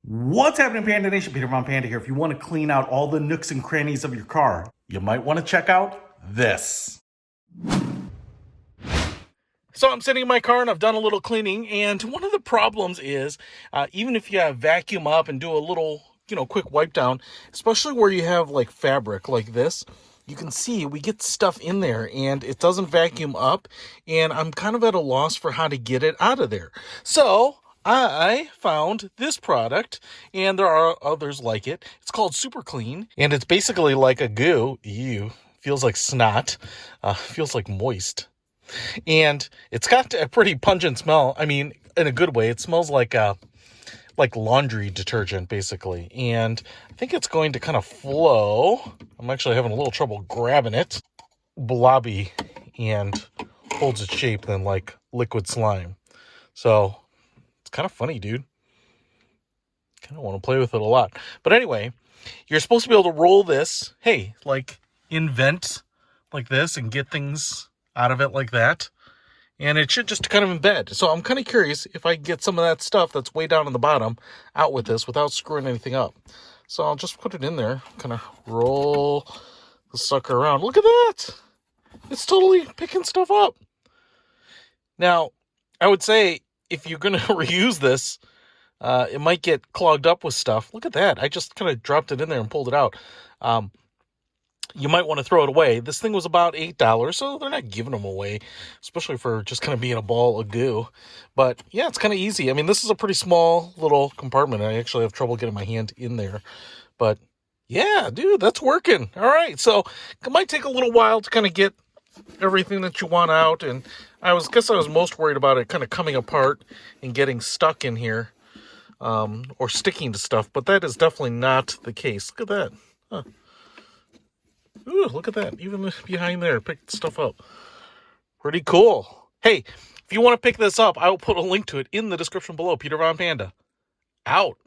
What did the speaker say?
What's happening, Panda Nation? Peter Von Panda here. If you want to clean out all the nooks and crannies of your car, you might want to check out this. So I'm sitting in my car and I've done a little cleaning, and one of the problems is even if you vacuum up and do a little, quick wipe down, especially where you have like fabric like this, you can see we get stuff in there and it doesn't vacuum up, and I'm kind of at a loss for how to get it out of there. So I found this product, and there are others like it. It's called Super Clean, and it's basically like a goo. Ew, feels like snot, feels like moist. And it's got a pretty pungent smell. I mean, in a good way. It smells like laundry detergent, basically. And I think it's going to kind of flow. I'm actually having a little trouble grabbing it. Blobby and holds its shape than like liquid slime. So it's kind of funny, dude. Kind of want to play with it a lot. But anyway, you're supposed to be able to roll this. Hey, like invent like this and get things out of it like that, and it should just kind of embed. So I'm kind of curious if I can get some of that stuff that's way down on the bottom out with this without screwing anything up. So I'll just put it in there, kind of roll the sucker around. Look at that, it's totally picking stuff up. Now I would say if you're going to reuse this, it might get clogged up with stuff. Look at that, I just kind of dropped it in there and pulled it out. You might want to throw it away. This thing was about $8, so they're not giving them away, especially for just kind of being a ball of goo. But yeah, it's kind of easy. I mean, this is a pretty small little compartment. I actually have trouble getting my hand in there. But yeah, dude, that's working. All right, so it might take a little while to kind of get everything that you want out. And I was most worried about it kind of coming apart and getting stuck in here, or sticking to stuff. But that is definitely not the case. Look at that. Huh. Ooh, look at that. Even behind there, picked stuff up. Pretty cool. Hey, if you want to pick this up, I will put a link to it in the description below. Peter Von Panda. Out.